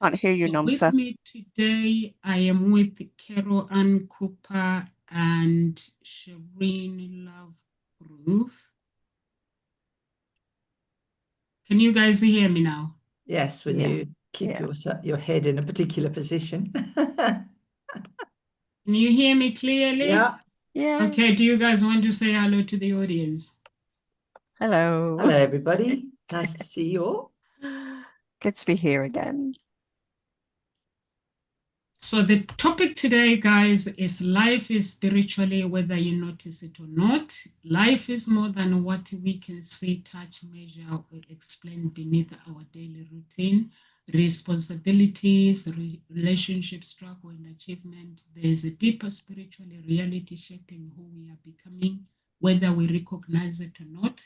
Can't hear you, So with Nomsa. me today, I am with Carol Ann Cooper and Shireen Love Ruth. Can you guys hear me now? Yes, when Yeah. you keep Yeah. your head in a particular position. Can you hear me clearly? Yeah. Yeah. Okay, do you guys want to say hello to the audience? Hello. Hello, everybody. Nice to see you all. Good to be here again. So the topic today, guys, is life is spiritually, whether you notice it or not. Life is more than what we can see, touch, measure, or explain beneath our daily routine. Responsibilities, relationship, struggle, and achievement. There is a deeper spiritual reality shaping who we are becoming, whether we recognize it or not.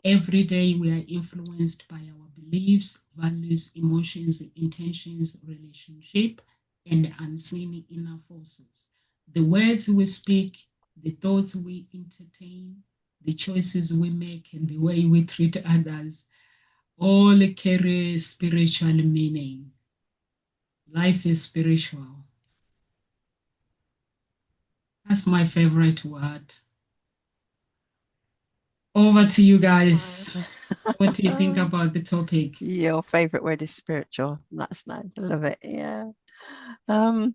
Every day we are influenced by our beliefs, values, emotions, intentions, relationship, and unseen inner forces. The words we speak, the thoughts we entertain, the choices we make, and the way we treat others all carry spiritual meaning. Life is spiritual. That's my favorite word. Over to you guys. What do you think about the topic? Your favorite word is spiritual. That's nice. I love it. Yeah. Well,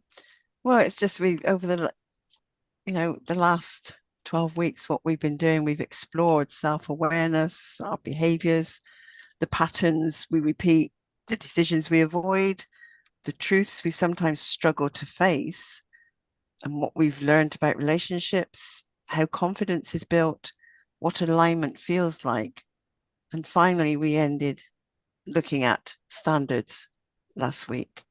it's just over the last 12 weeks, what we've been doing, we've explored self-awareness, our behaviors, the patterns we repeat, the decisions we avoid, the truths we sometimes struggle to face, and what we've learned about relationships, how confidence is built, what alignment feels like. And finally, we ended looking at standards last week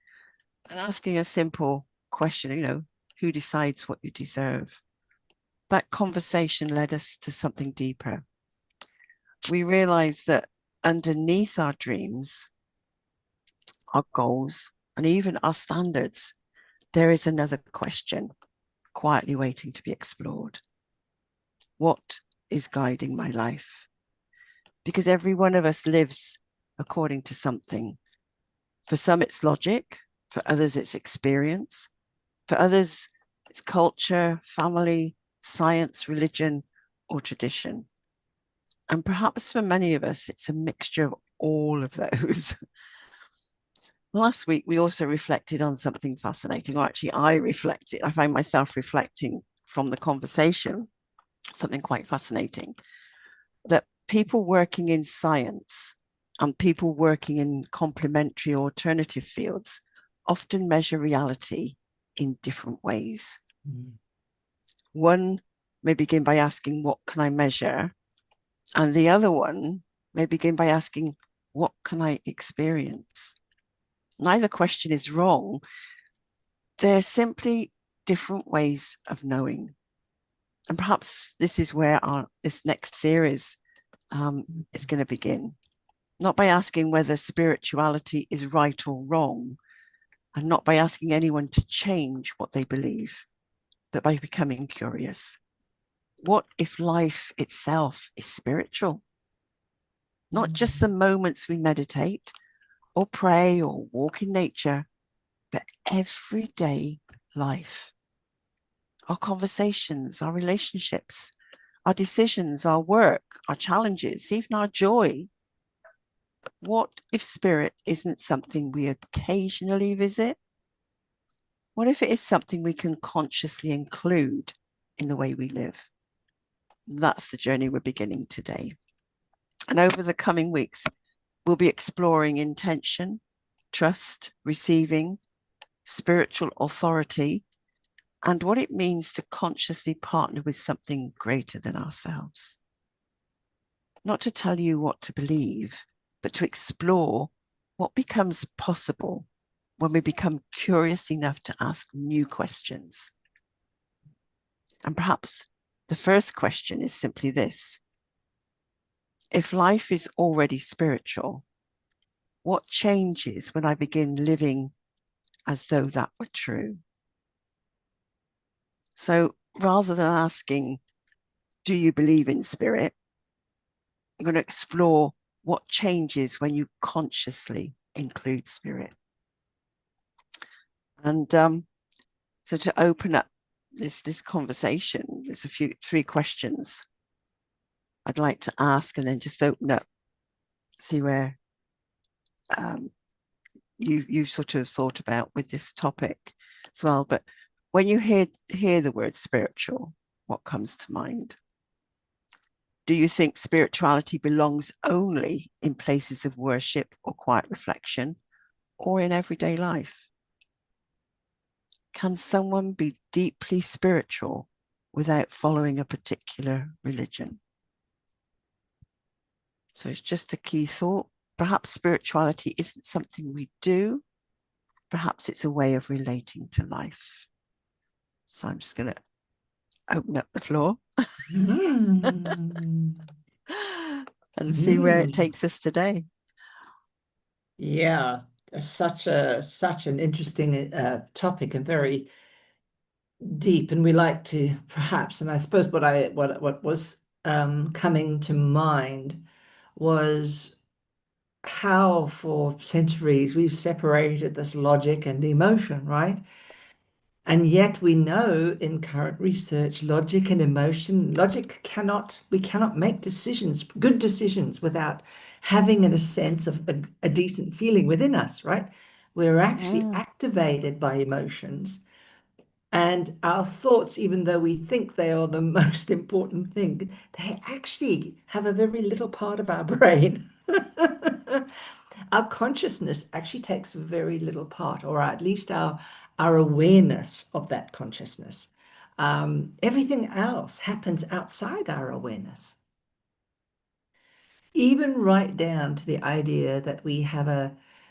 and asking a simple question, who decides what you deserve? That conversation led us to something deeper. We realized that underneath our dreams, our goals, and even our standards, there is another question quietly waiting to be explored. What is guiding my life? Because every one of us lives according to something. For some, it's logic. For others, it's experience. For others, it's culture, family, science, religion, or tradition. And perhaps for many of us, it's a mixture of all of those. Last week, we also reflected on something fascinating, or actually I found myself reflecting from the conversation, something quite fascinating, that people working in science and people working in complementary alternative fields often measure reality in different ways. One may begin by asking, what can I measure? And the other one may begin by asking, what can I experience? Neither question is wrong. They're simply different ways of knowing. And perhaps this is where this next series is going to begin. Not by asking whether spirituality is right or wrong, and not by asking anyone to change what they believe, but by becoming curious. What if life itself is spiritual? Not just the moments we meditate or pray or walk in nature, but everyday life. Our conversations, our relationships, our decisions, our work, our challenges, even our joy. What if spirit isn't something we occasionally visit? What if it is something we can consciously include in the way we live? That's the journey we're beginning today. And over the coming weeks, we'll be exploring intention, trust, receiving, spiritual authority, and what it means to consciously partner with something greater than ourselves. Not to tell you what to believe, but to explore what becomes possible when we become curious enough to ask new questions. And perhaps the first question is simply this: if life is already spiritual, what changes when I begin living as though that were true? So rather than asking, do you believe in spirit? I'm going to explore what changes when you consciously include spirit. And so to open up this conversation, there's three questions I'd like to ask, and then just open up, see where you sort of thought about with this topic as well. But when you hear the word spiritual, what comes to mind? Do you think spirituality belongs only in places of worship or quiet reflection, or in everyday life? Can someone be deeply spiritual without following a particular religion? So it's just a key thought. Perhaps spirituality isn't something we do. Perhaps it's a way of relating to life. So I'm just going to open up the floor Mm. and see where it Mm. takes us today. Yeah, such an interesting topic and very deep. And we like to perhaps, and I suppose what was coming to mind was how for centuries we've separated this logic and emotion, right? And yet we know in current research, logic and emotion, we cannot make decisions, good decisions, without having in a sense of a decent feeling within us, right? We're actually activated by emotions. And our thoughts, even though we think they are the most important thing, they actually have a very little part of our brain. Our consciousness actually takes a very little part, or at least our awareness of that consciousness. Everything else happens outside our awareness. Even right down to the idea that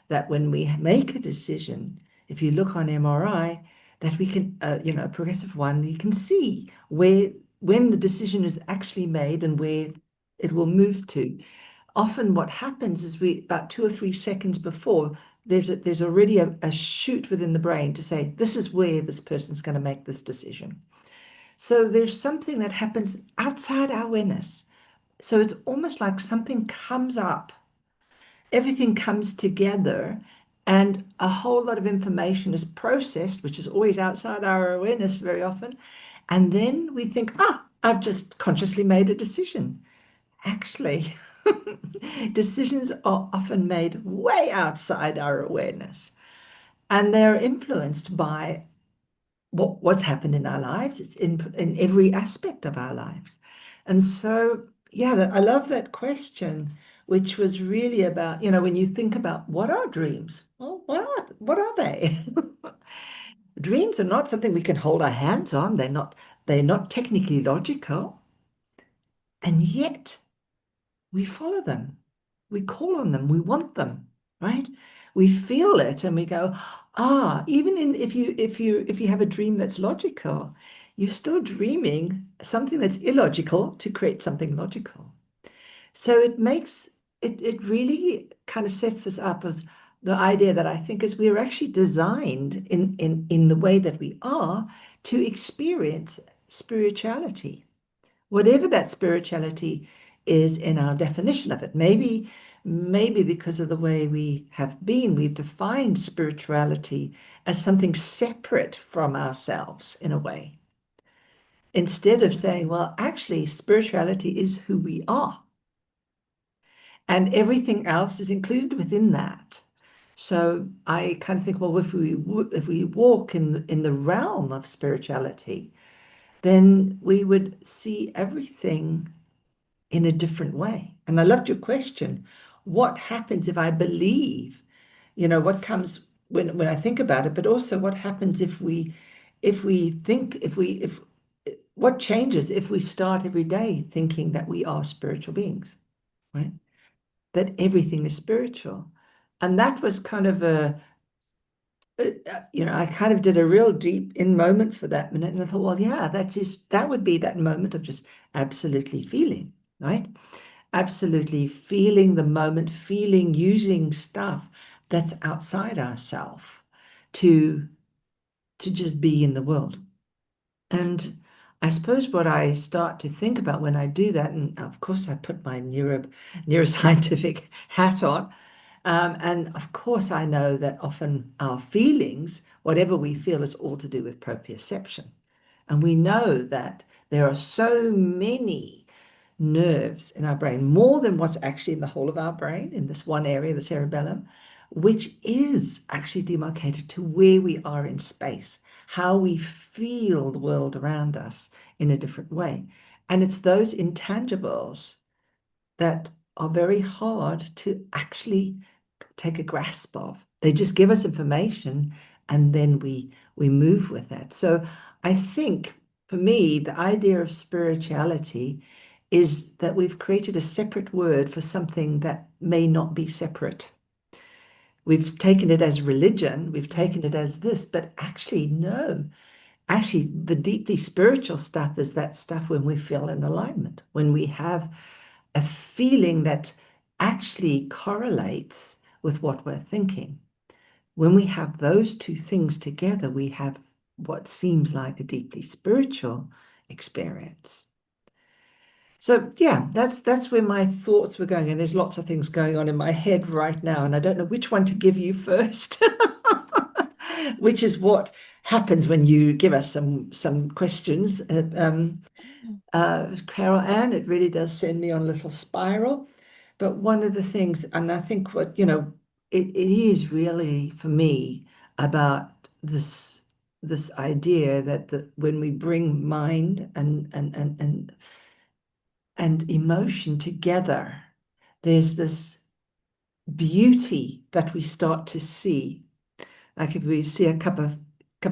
that when we make a decision, if you look on MRI, that we can, a progressive one, you can see when the decision is actually made and where it will move to. Often what happens is about 2 or 3 seconds before, there's already a shoot within the brain to say, this is where this person's going to make this decision. So there's something that happens outside our awareness. So it's almost like something comes up, everything comes together, and a whole lot of information is processed, which is always outside our awareness very often. And then we think, I've just consciously made a decision. Actually, decisions are often made way outside our awareness, and they're influenced by what's happened in our lives. It's in every aspect of our lives. And so, yeah, I love that question, which was really about, when you think about what are dreams? Well, what are they? Dreams are not something we can hold our hands on. They're not technically logical. And yet we follow them. We call on them. We want them, right? We feel it and we go, even if you have a dream that's logical, you're still dreaming something that's illogical to create something logical. So it really kind of sets us up as the idea that I think is we're actually designed in the way that we are to experience spirituality, whatever that spirituality is in our definition of it. Maybe because of the way we've defined spirituality as something separate from ourselves in a way, instead of saying, well, actually, spirituality is who we are, and everything else is included within that. So I kind of think, well, if we walk in the realm of spirituality, then we would see everything in a different way. And I loved your question. What happens if I believe? What comes when I think about it, but also what happens if what changes if we start every day thinking that we are spiritual beings, right? That everything is spiritual. And that was kind of I kind of did a real deep in moment for that minute. And I thought, well, yeah, that would be that moment of just absolutely feeling, right? Absolutely feeling the moment, using stuff that's outside ourselves to just be in the world. And I suppose what I start to think about when I do that, and of course I put my neuroscientific hat on, And of course, I know that often our feelings, whatever we feel, is all to do with proprioception. And we know that there are so many nerves in our brain, more than what's actually in the whole of our brain, in this one area, the cerebellum, which is actually demarcated to where we are in space, how we feel the world around us in a different way. And it's those intangibles that are very hard to actually take a grasp of. They just give us information and then we move with that. So I think for me, the idea of spirituality is that we've created a separate word for something that may not be separate. We've taken it as religion, we've taken it as this, but actually, no. Actually, the deeply spiritual stuff is that stuff when we feel in alignment, when we have a feeling that actually correlates with what we're thinking. When we have those two things together, we have what seems like a deeply spiritual experience. So yeah, that's where my thoughts were going, and there's lots of things going on in my head right now, and I don't know which one to give you first, which is what happens when you give us some questions. Carol Ann, it really does send me on a little spiral. But one of the things, and I think what, it is really for me about this idea that when we bring mind and emotion together, there's this beauty that we start to see. Like if we see a cup of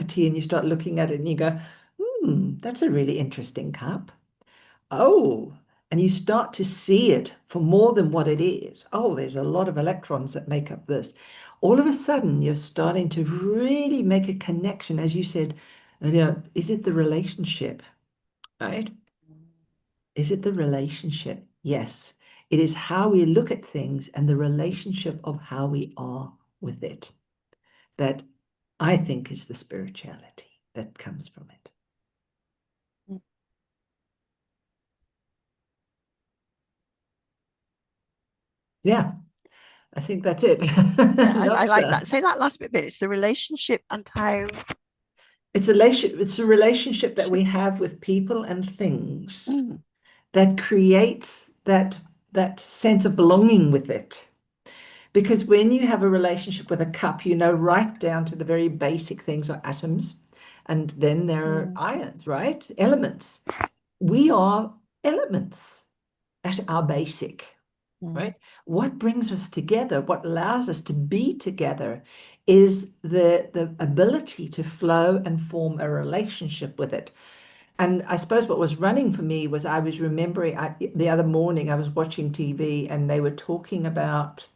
tea and you start looking at it and you go, that's a really interesting cup. Oh, and you start to see it for more than what it is. Oh, there's a lot of electrons that make up this. All of a sudden, you're starting to really make a connection, as you said, is it the relationship, right? Is it the relationship? Yes. It is how we look at things and the relationship of how we are with it that I think is the spirituality that comes from it. Yeah, I think that's it. Yeah, I like that. Say that last bit. It's the relationship and how it's a relationship that we have with people and things that creates that sense of belonging with it. Because when you have a relationship with a cup, right down to the very basic things are atoms, and then there are ions, right? Elements. We are elements at our basic. Right? What brings us together, what allows us to be together is the ability to flow and form a relationship with it. And I suppose what was running for me was I was remembering the other morning I was watching TV and they were talking about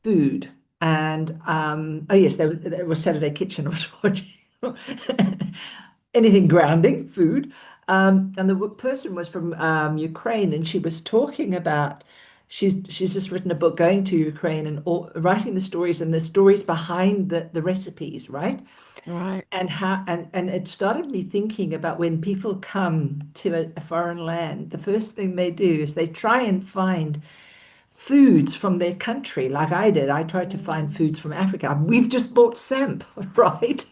food. And oh yes, there was Saturday Kitchen I was watching. Anything grounding, food. And the person was from Ukraine, and she was talking about she's just written a book going to Ukraine and writing the stories and the stories behind the recipes, right? right. And how and it started me thinking about when people come to a foreign land, the first thing they do is they try and find foods from their country, like I did. I tried to find foods from Africa. We've just bought samp, right?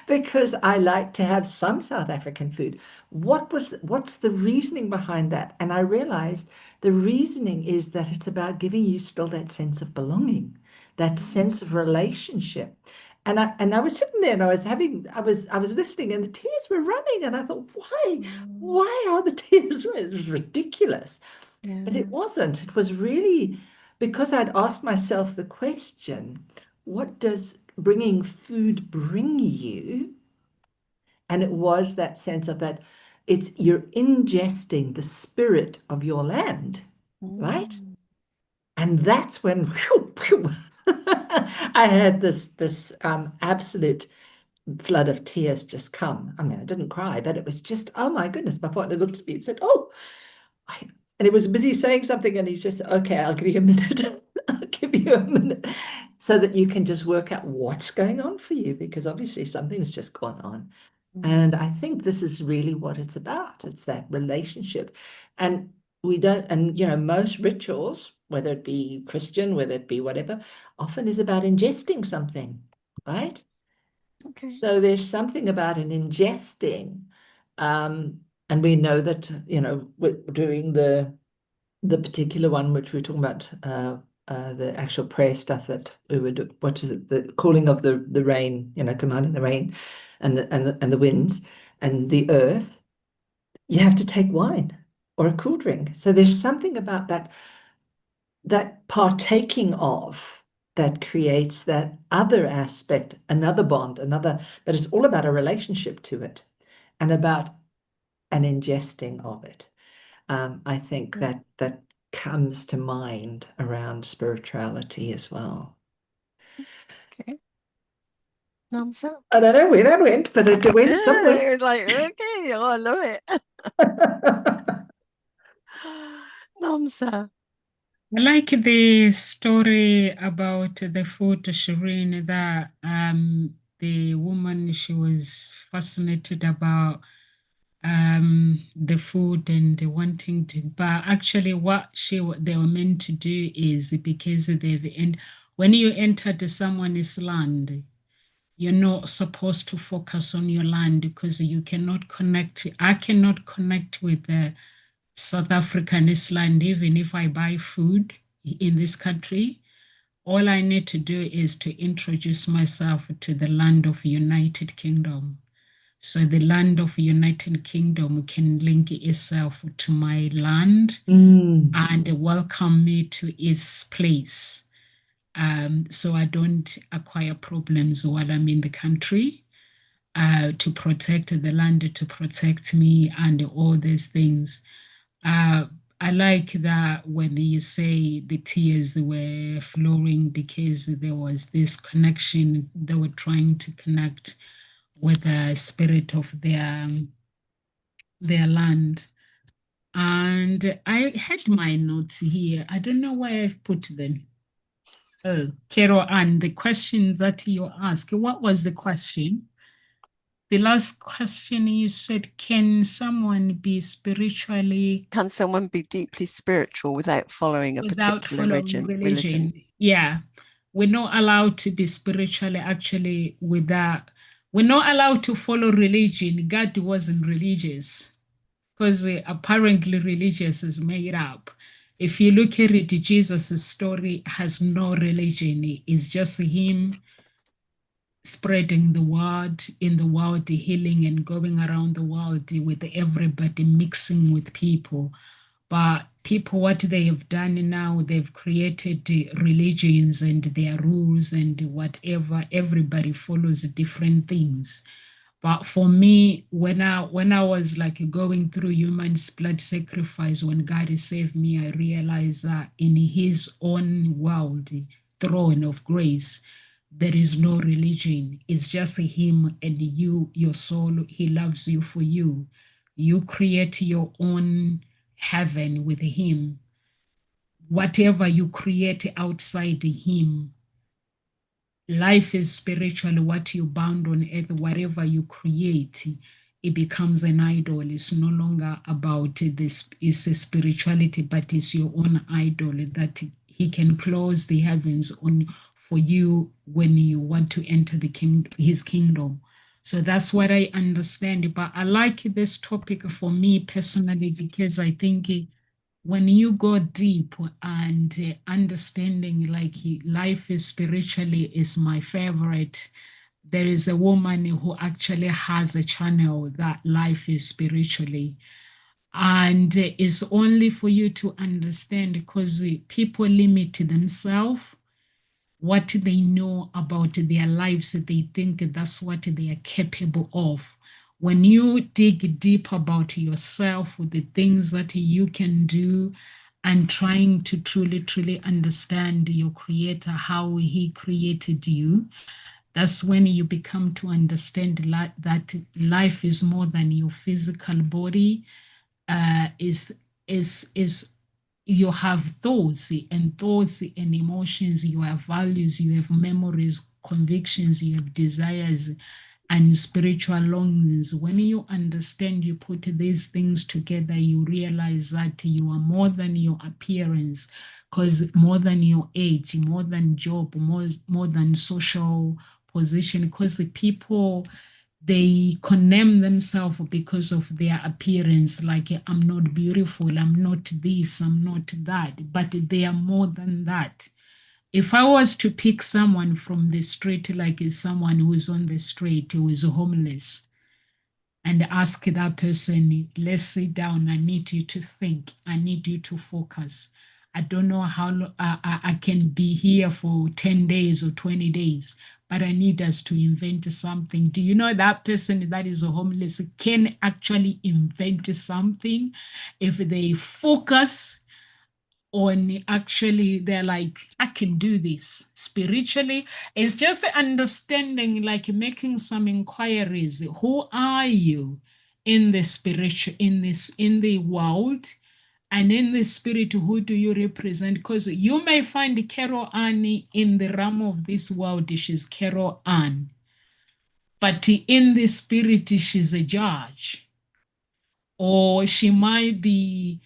Because I like to have some South African food. What's the reasoning behind that? And I realized the reasoning is that it's about giving you still that sense of belonging, that sense of relationship. And I was sitting there and I was listening and the tears were running and I thought, why are the tears running? It was ridiculous. But it wasn't. It was really because I'd asked myself the question, what does bringing food bring you? And it was that sense of that you're ingesting the spirit of your land, right? And that's when I had this absolute flood of tears just come. I mean, I didn't cry, but it was just, oh my goodness. My partner looked at me and said, oh, and he was busy saying something and he's just, okay, I'll give you a minute. I'll give you a minute so that you can just work out what's going on for you, because obviously something's just gone on. And I think this is really what it's about. It's that relationship. And we don't, and most rituals whether it be Christian, whether it be whatever, often is about ingesting something, right? Okay. So there's something about an ingesting, and we know that, you know, doing the particular one which we're talking about, the actual prayer stuff that we would do, what is it, the calling of the rain, you know, commanding the rain and the winds and the earth, you have to take wine or a cool drink. So there's something about that partaking of that creates that other aspect, another bond, but it's all about a relationship to it and about an ingesting of it. I think that comes to mind around spirituality as well. Okay. Namsa. I don't know where that went, but it went somewhere. It's like, okay, oh, I love it. Namsa. I like the story about the food, Shireen, that the woman, she was fascinated about the food and wanting to, but actually what they were meant to do is because and when you entered someone's land, you're not supposed to focus on your land because you cannot connect. I cannot connect with the South African land, even if I buy food in this country. All I need to do is to introduce myself to the land of United Kingdom. So the land of United Kingdom can link itself to my land and welcome me to its place. So I don't acquire problems while I'm in the country, to protect the land, to protect me, and all these things. I like that when you say the tears were flowing because there was this connection. They were trying to connect with the spirit of their land. And I had my notes here. I don't know why I've put them. Oh, Carol Ann, the question that you asked, what was the question? The last question you said, can someone be spiritually... Can someone be deeply spiritual without following a particular religion? Yeah. We're not allowed to be spiritually actually without... We're not allowed to follow religion. God wasn't religious because apparently religious is made up. If you look at it, Jesus' story has no religion. It's just him spreading the word in the world, healing and going around the world with everybody, mixing with people. But people, what they have done now, they've created religions and their rules and whatever. Everybody follows different things. But for me, when I was like going through human blood sacrifice, when God saved me, I realized that in his own world, throne of grace, there is no religion. It's just him and you, your soul. He loves you for you. You create your own heaven with him. Whatever you create outside him, life is spiritual. What you bound on earth, whatever you create, it becomes an idol. It's no longer about this, it's a spirituality, but it's your own idol that he can close the heavens on for you when you want to enter his kingdom. So that's what I understand. But I like this topic for me personally because I think when you go deep and understanding like life is spiritually is my favorite. There is a woman who actually has a channel that life is spiritually. And it's only for you to understand because people limit themselves what they know about their lives. They think that's what they are capable of. When you dig deep about yourself, with the things that you can do, and trying to truly understand your creator, how he created you, that's when you become to understand that life is more than your physical body. Is you have thoughts and emotions, you have values, you have memories, convictions, you have desires. and spiritual longings. When you understand, you put these things together, you realize that you are more than your appearance, because more than your age, more than job, more than social position, because the people, they condemn themselves because of their appearance, like I'm not beautiful, I'm not this, I'm not that, but they are more than that. If I was to pick someone from the street, like someone who is on the street, who is homeless, and ask that person, let's sit down, I need you to think, I need you to focus. I don't know how I can be here for 10 days or 20 days, but I need us to invent something. Do you know that person that is homeless can actually invent something if they focus on, actually they're like, I can do this spiritually? It's just understanding, like making some inquiries. Who are you in the spiritual, in the world, and in the spirit? Who do you represent? Because you may find Carol Ann in the realm of this world, she's Carol Ann, but in the spirit she's a judge, or she might be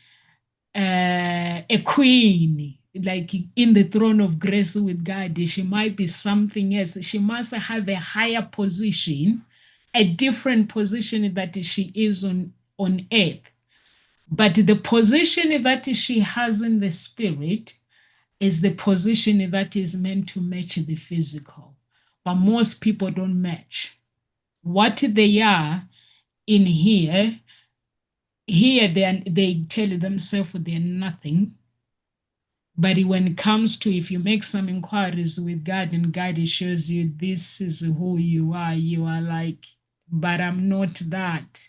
a queen, like in the throne of grace with God. She might be something else. She must have a higher position, a different position that she is on earth. But the position that she has in the spirit is the position that is meant to match the physical. But most people don't match what they are in here. Here they tell themselves they're nothing. But when it comes to, if you make some inquiries with God and God shows you this is who you are like, but I'm not that.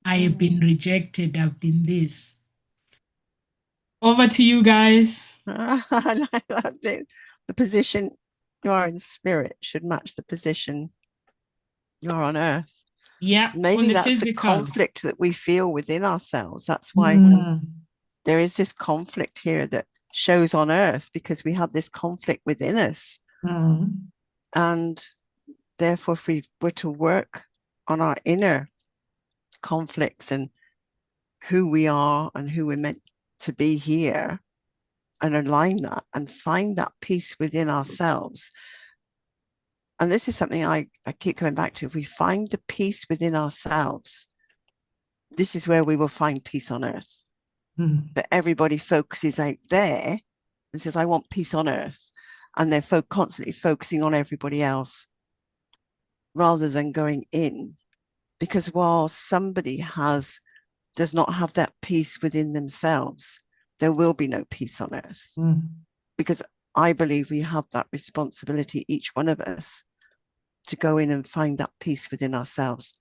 I have been rejected. I've been this. Over to you guys. I like that. The position you are in spirit should match the position you're on earth. Yeah, on Maybe the that's the physical. conflict that we feel within ourselves. That's why there is this conflict here that shows on earth, because we have this conflict within us. And therefore, if we were to work on our inner conflicts and who we are and who we're meant to be here, and align that and find that peace within ourselves. And this is something I keep coming back to. If we find the peace within ourselves, this is where we will find peace on earth. But everybody focuses out there and says, I want peace on earth. And they're constantly focusing on everybody else rather than going in. Because while somebody does not have that peace within themselves, there will be no peace on earth. Because I believe we have that responsibility, each one of us, to go in and find that peace within ourselves,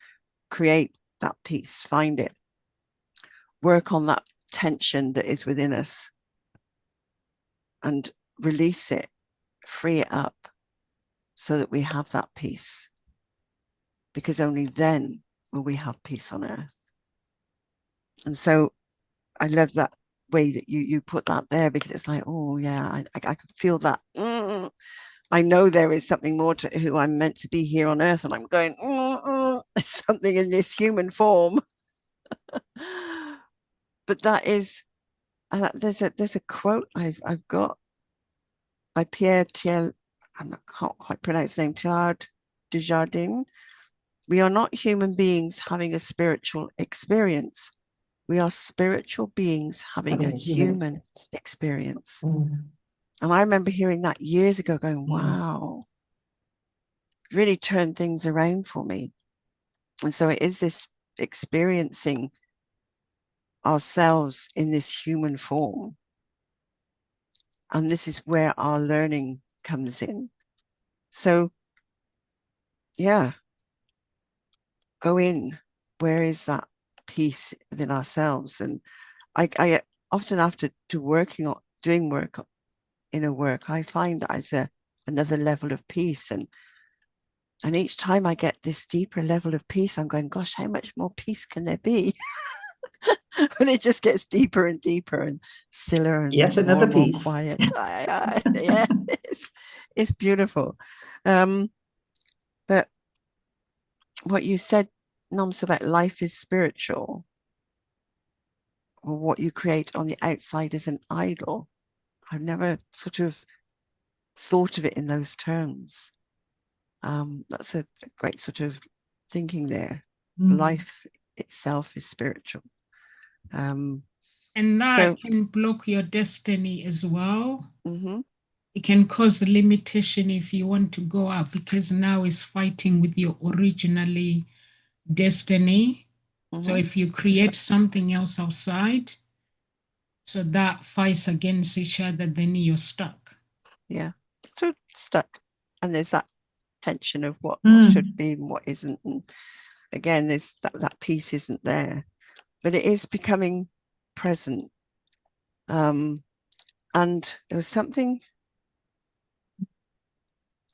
create that peace, find it, work on that tension that is within us, and release it, free it up, so that we have that peace. Because only then will we have peace on earth. And so I love that way that you put that there, because it's like, oh yeah, I can feel that. I know there is something more to who I'm meant to be here on earth, and I'm going, there's something in this human form. But that is, there's a quote I've got by Pierre Thiel, I can't quite pronounce his name, Teilhard de Chardin. We are not human beings having a spiritual experience. We are spiritual beings having a human experience. And I remember hearing that years ago, going, wow, really turned things around for me. And so it is this experiencing ourselves in this human form. And this is where our learning comes in. So, yeah, go in. Where is that peace within ourselves? And I often, after doing work, inner work, I find that as another level of peace. And each time I get this deeper level of peace, I'm going, gosh, how much more peace can there be? And it just gets deeper and deeper and stiller and Yet another more piece. quiet. Yeah, it's beautiful. But what you said, Noms, about life is spiritual, or what you create on the outside is an idol. I've never sort of thought of it in those terms. That's a great sort of thinking there. Life itself is spiritual. And that So, can block your destiny as well. mhm, It can cause limitation if you want to go up, because now it's fighting with your originally destiny. So mhm. if you create something else outside, so that fights against each other, then you're stuck. Yeah, so stuck, and there's that tension of what Mm. should be and what isn't. And again, there's that piece isn't there, but it is becoming present. And there was something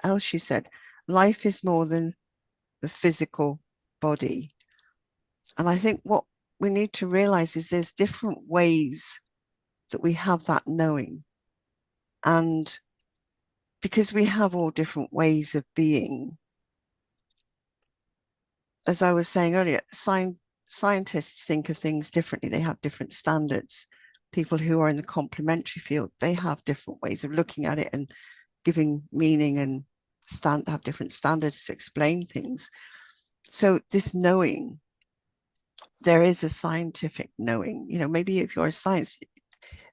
else she said. Life is more than the physical body. And I think what we need to realize is there's different ways that we have that knowing. And because we have all different ways of being, as I was saying earlier, scientists think of things differently. They have different standards. People who are in the complementary field, they have different ways of looking at it and giving meaning and have different standards to explain things. So this knowing, there is a scientific knowing. Maybe if you're a science,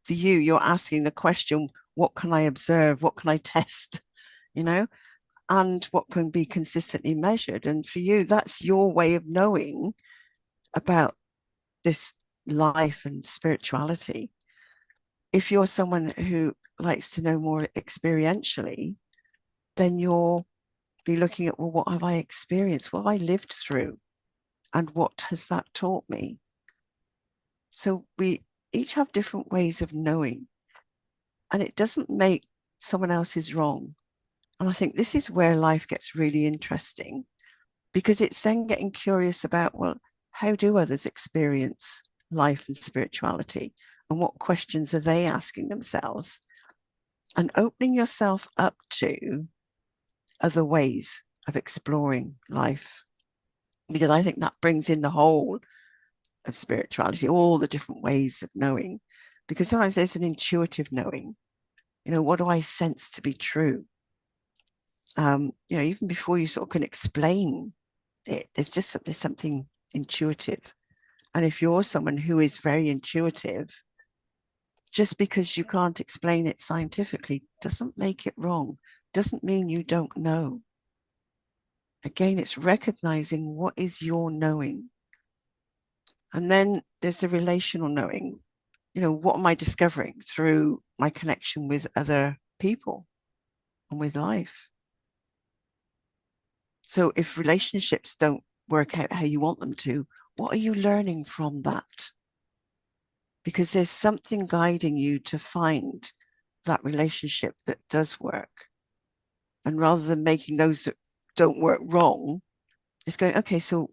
for you, you're asking the question, what can I observe? What can I test? And what can be consistently measured? And for you, that's your way of knowing about this life and spirituality. If you're someone who likes to know more experientially, then you'll be looking at, well, what have I experienced? What have I lived through? And what has that taught me? So we each have different ways of knowing, and it doesn't make someone else's wrong. And I think this is where life gets really interesting, because it's then getting curious about, well, how do others experience life and spirituality? And what questions are they asking themselves? And opening yourself up to other ways of exploring life. Because I think that brings in the whole of spirituality, all the different ways of knowing. Because sometimes there's an intuitive knowing. What do I sense to be true? Even before you sort of can explain it, there's something intuitive. And if you're someone who is very intuitive, just because you can't explain it scientifically doesn't make it wrong, doesn't mean you don't know. Again, it's recognizing what is your knowing. And then there's the relational knowing. What am I discovering through my connection with other people and with life? So if relationships don't work out how you want them to, what are you learning from that? Because there's something guiding you to find that relationship that does work. And rather than making those that don't work wrong, it's going, okay, so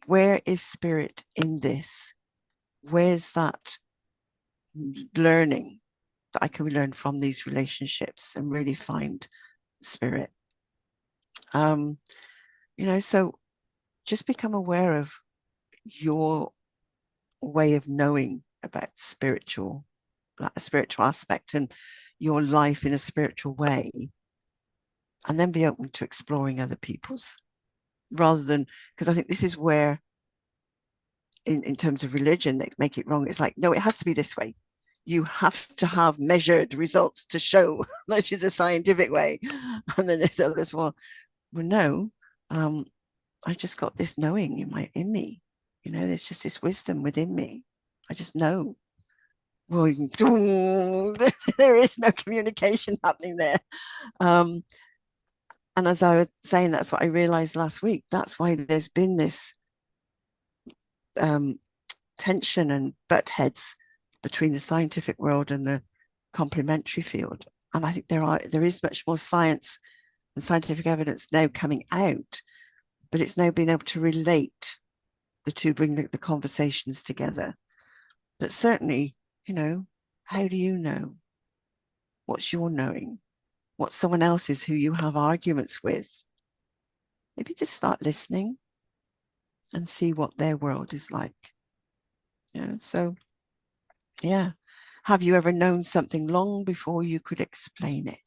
where is spirit in this? Where's that learning that I can learn from these relationships and really find spirit? So just become aware of your way of knowing about spiritual aspect and your life in a spiritual way, and then be open to exploring other people's, rather than, because I think this is where in terms of religion they make it wrong. It's like, no, it has to be this way. You have to have measured results to show that is a scientific way. And then there's others, well, no, I just got this knowing in me. There's just this wisdom within me. I just know. Well, there is no communication happening there. And as I was saying, that's what I realized last week. That's why there's been this tension and butt heads between the scientific world and the complementary field. And I think there is much more science and scientific evidence now coming out, but it's now being able to relate the two, bring the conversations together. But certainly, how do you know? What's your knowing? What's someone else's who you have arguments with? Maybe just start listening and see what their world is like. Yeah. So, yeah. Have you ever known something long before you could explain it?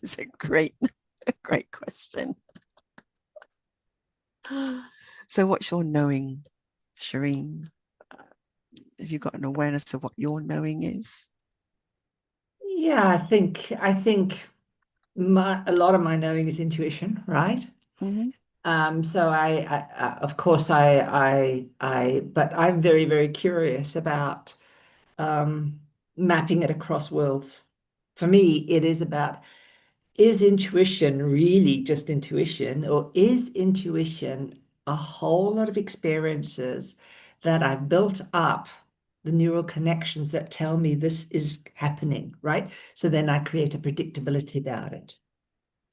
It's a great, great question. So, what's your knowing, Shireen? Have you got an awareness of what your knowing is? Yeah, I think a lot of my knowing is intuition, right? Mm-hmm. So of course but I'm very, very curious about um, mapping it across worlds. For me, it is about, is intuition really just intuition, or is intuition a whole lot of experiences that I've built up, the neural connections that tell me this is happening, right? So then I create a predictability about it.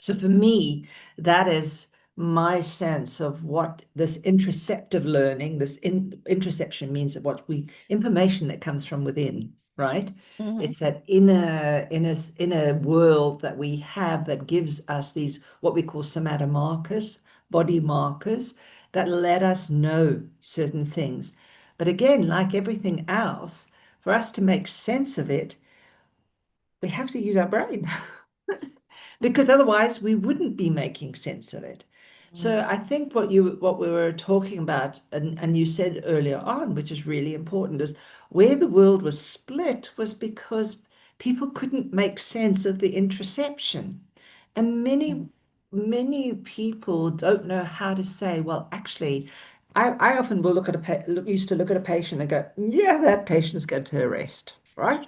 So for me, that is my sense of what this interoceptive learning, interoception means of what information that comes from within, right? Mm-hmm. It's that inner world that we have that gives us these, what we call somata markers, body markers, that let us know certain things. But again, like everything else, for us to make sense of it, we have to use our brain. Because otherwise we wouldn't be making sense of it. So I think what we were talking about, and you said earlier on, which is really important, is where the world was split was because people couldn't make sense of the interoception. And many people don't know how to say, well, actually, I often will used to look at a patient and go, yeah, that patient's going to arrest, right?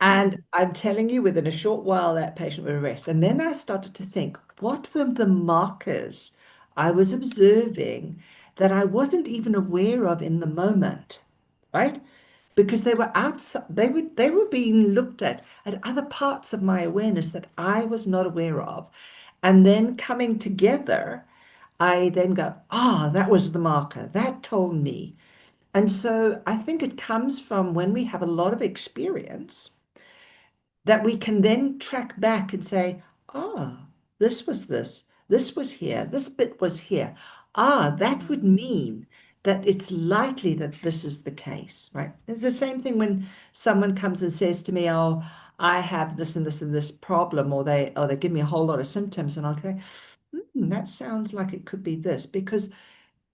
And I'm telling you, within a short while, that patient would arrest. And then I started to think, what were the markers I was observing that I wasn't even aware of in the moment, right? Because they were outside, they were being looked at other parts of my awareness that I was not aware of. And then coming together, I then go, ah, that was the marker. That told me. And so I think it comes from when we have a lot of experience that we can then track back and say, ah, this was here, this bit was here. Ah, that would mean that it's likely that this is the case, right? It's the same thing when someone comes and says to me, oh, I have this and this and this problem, or they give me a whole lot of symptoms, and I'll say, that sounds like it could be this, because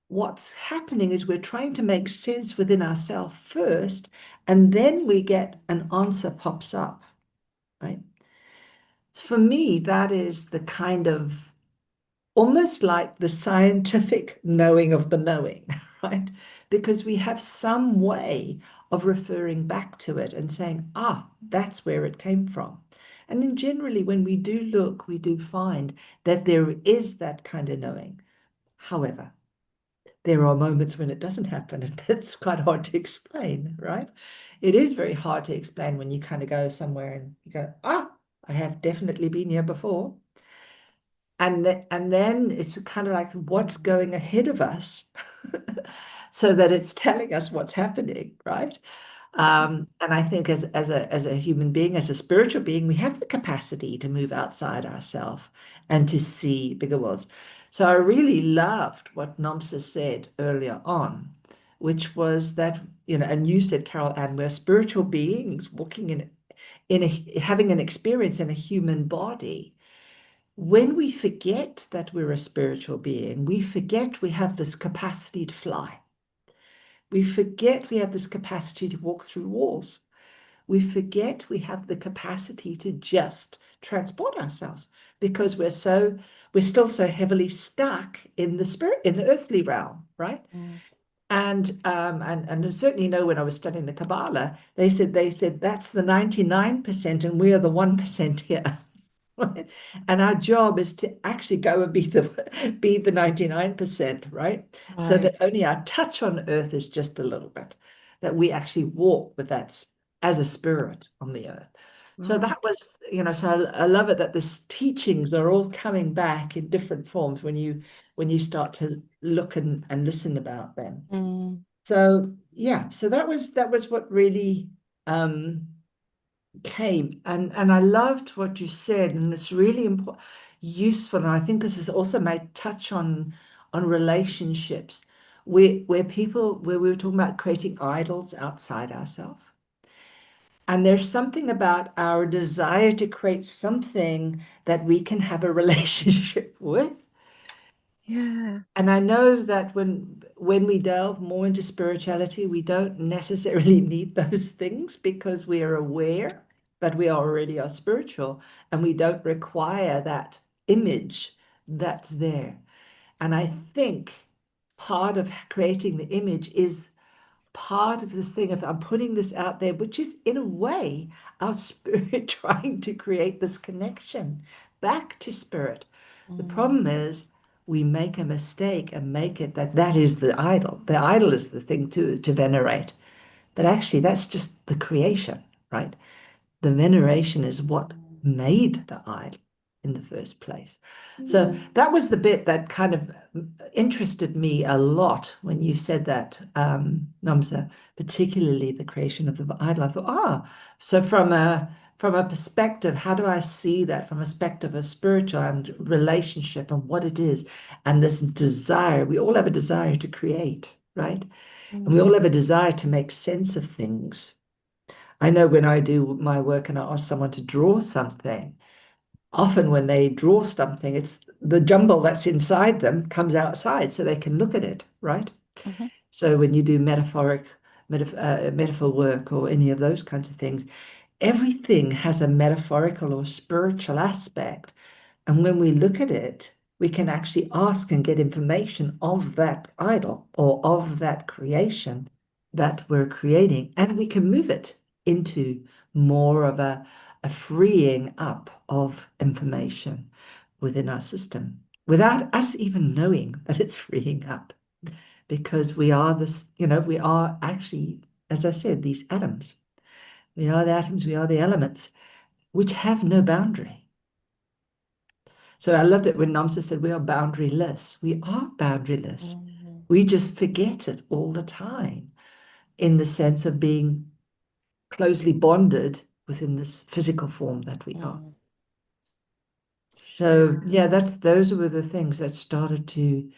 what's happening is we're trying to make sense within ourselves first, and then we get an answer pops up, right? For me, that is the kind of almost like the scientific knowing of the knowing, right? Because we have some way of referring back to it and saying, ah, that's where it came from. And then generally, when we do look, we do find that there is that kind of knowing. However, there are moments when it doesn't happen, and that's quite hard to explain, right? It is very hard to explain when you kind of go somewhere and you go, ah, I have definitely been here before. And then it's kind of like what's going ahead of us so that it's telling us what's happening, right? And I think as a human being, as a spiritual being, we have the capacity to move outside ourselves and to see bigger worlds. So I really loved what Namsa said earlier on, which was that, and you said, Carol Ann, we're spiritual beings walking having an experience in a human body. When we forget that we're a spiritual being, we forget we have this capacity to fly. We forget we have this capacity to walk through walls. We forget we have the capacity to just transport ourselves because we're still so heavily stuck in the spirit, in the earthly realm, right? And I certainly know when I was studying the Kabbalah, they said that's the 99% and we are the 1% here. And our job is to actually go and be the 99%, right? So Right. that only our touch on earth is just a little bit, that we actually walk with that as a spirit on the earth. So Right. that was, so I love it that these teachings are all coming back in different forms when you start to look and listen about them. Mm. So yeah, so that was what really came, and I loved what you said, and it's really useful, and I think this is also made touch on relationships. where we were talking about creating idols outside ourselves. And there's something about our desire to create something that we can have a relationship with. Yeah. And I know that when we delve more into spirituality, we don't necessarily need those things because we are aware that we already are spiritual and we don't require that image that's there. And I think part of creating the image is part of this thing of I'm putting this out there, which is in a way our spirit trying to create this connection back to spirit. The problem is we make a mistake and make it that is the idol. The idol is the thing to venerate. But actually, that's just the creation, right? The veneration is what made the idol in the first place. So that was the bit that kind of interested me a lot when you said that, Namsa, particularly the creation of the idol. I thought, so from a perspective, how do I see that from a perspective of spiritual and relationship and what it is, and this desire? We all have a desire to create, right? And we all have a desire to make sense of things. I know when I do my work and I ask someone to draw something, often when they draw something, it's the jumble that's inside them comes outside so they can look at it, right? So when you do metaphor work or any of those kinds of things, everything has a metaphorical or spiritual aspect. And when we look at it, we can actually ask and get information of that idol or of that creation that we're creating, and we can move it into more of a freeing up of information within our system without us even knowing that it's freeing up, because we are this, we are actually, as I said, these atoms. We are the atoms, we are the elements, which have no boundary. So I loved it when Namsa said we are boundaryless. We are boundaryless. We just forget it all the time in the sense of being closely bonded within this physical form that we are. So yeah, those were the things that started to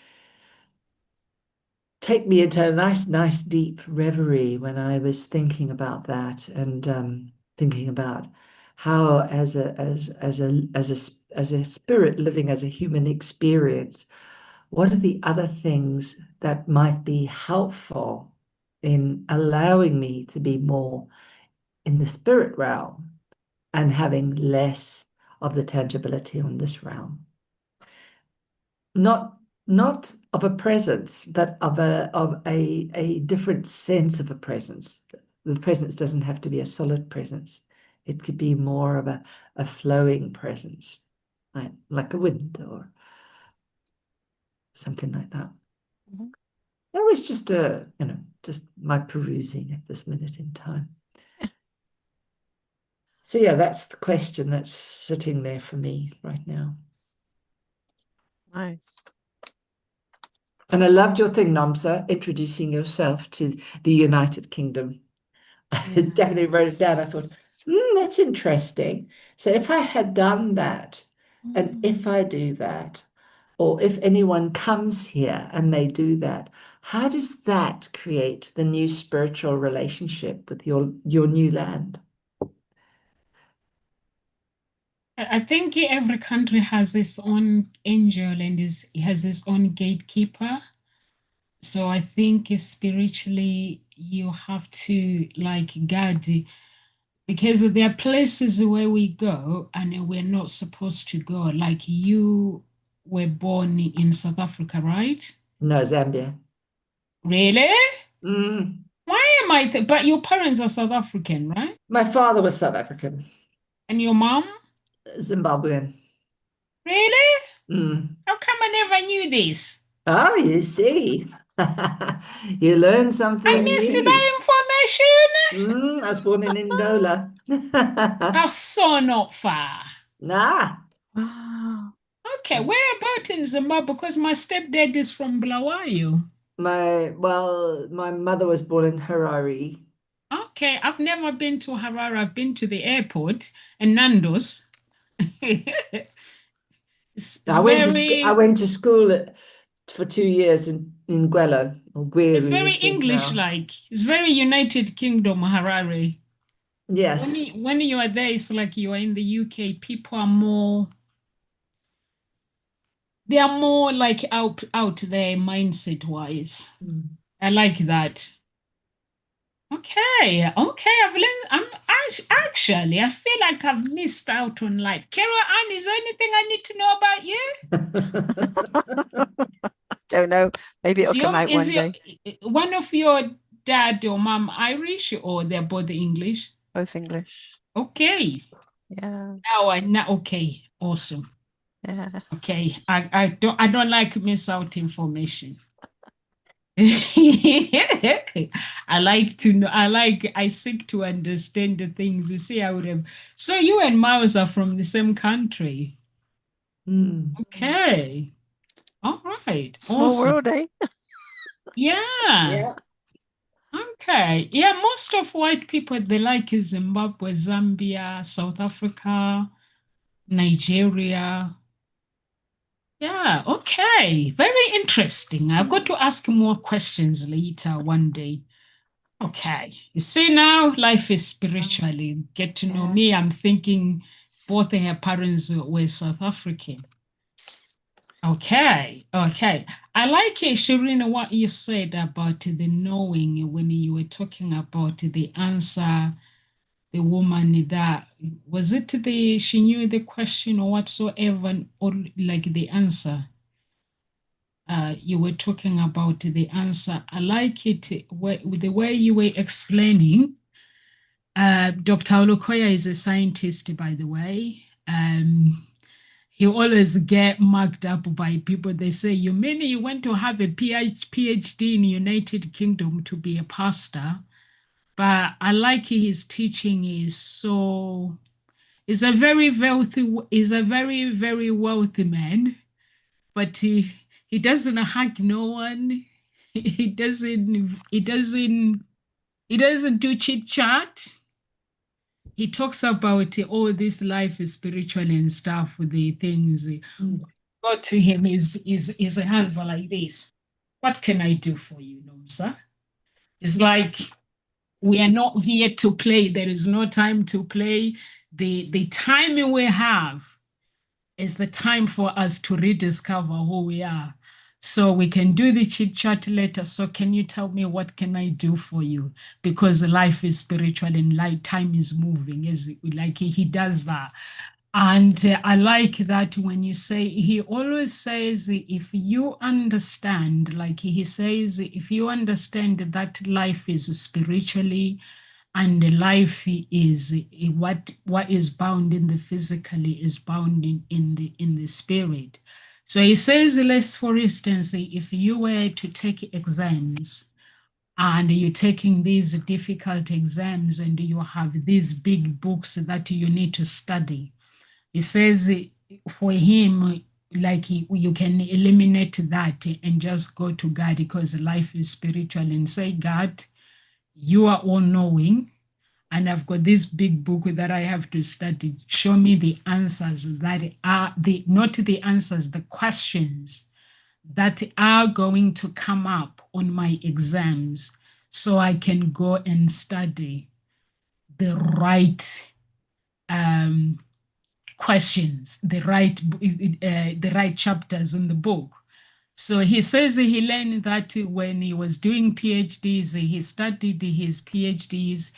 take me into a nice deep reverie when I was thinking about that, and thinking about how as a spirit living as a human experience, what are the other things that might be helpful in allowing me to be more in the spirit realm and having less of the tangibility on this realm. Not of a presence, but of a different sense of a presence. The presence doesn't have to be a solid presence. It could be more of a flowing presence, like a wind or something like that. That was just just my perusing at this minute in time. So yeah, that's the question that's sitting there for me right now. Nice. And I loved your thing, Namsa, introducing yourself to the United Kingdom. I definitely wrote it down. I thought, that's interesting. So if I had done that, and if I do that, or if anyone comes here and they do that, how does that create the new spiritual relationship with your new land? I think every country has its own angel and has its own gatekeeper. So I think spiritually you have to guard, because there are places where we go and we're not supposed to go. Like you were born in South Africa, right? No, Zambia. Really? Mm. Why am I? But your parents are South African, right? My father was South African. And your mom? Zimbabwean. Really? Mm. How come I never knew this? Oh, you see. You learn I something missed new. that information. I was born in Ndola. That's so not far. Nah. Wow. Okay, where about in Zimbabwe? Because my stepdad is from Bulawayo. My mother was born in Harare. Okay, I've never been to Harare. I've been to the airport and Nando's. It's I very. went to school for 2 years in Gwelo, or It's Gweru very it is English now. like. It's very United Kingdom, Harare. Yes. When you are there, it's like you are in the UK. People are more, they are more like out there mindset wise. Mm. I like that. Okay, I've learned. Actually, I feel like I've missed out on life. Carol Ann, is there anything I need to know about you? Don't know. Maybe Is it'll come out one day. one of your dad or mom Irish, or they're both English? Both English. Okay. Yeah. Now okay, awesome. Yeah. Okay, I don't like miss out information. I like to know. I seek to understand the things. You see, I would have. So you and Miles are from the same country. Mm. Okay. All right. Small Awesome. world, eh? Yeah. Yeah. Okay. Yeah, most of white people they like Zimbabwe, Zambia, South Africa, Nigeria. Yeah, okay. Very interesting. I've got to ask more questions later one day. Okay. You see now, life is spiritually. Get to know Yeah. me. I'm thinking both her parents were South African. Okay. Okay. I like it, Shirina, what you said about the knowing when you were talking about the answer, the woman that was it she knew the question or whatsoever, or like the answer. You were talking about the answer. I like it with the way you were explaining. Dr. Olukoya is a scientist, by the way. He always get marked up by people. They say, you mean you went to have a PhD in United Kingdom to be a pastor? But I like his teaching is so, he's a very very wealthy man, but he doesn't hug no one. He doesn't do chit chat. He talks about all this life is spiritual and stuff, the things. Mm. God to him is hands are like this. What can I do for you, Nomsa? It's like we are not here to play. There is no time to play. The time we have is the time for us to rediscover who we are. So we can do the chit chat later. So can you tell me what can I do for you? Because life is spiritual and life time is moving. Is like he does that. And I like that when you say, he always says, if you understand, like he says, if you understand that life is spiritually and life is what is bound in the physically is bound in the spirit. So he says, let's, for instance, if you were to take exams and you're taking these difficult exams and you have these big books that you need to study, he says for him, like you can eliminate that and just go to God because life is spiritual and say, God, you are all knowing. And I've got this big book that I have to study. Show me the answers that are not the answers, the questions that are going to come up on my exams so I can go and study the right questions, the right chapters in the book. So he says he learned that when he was doing PhDs, he studied his PhDs,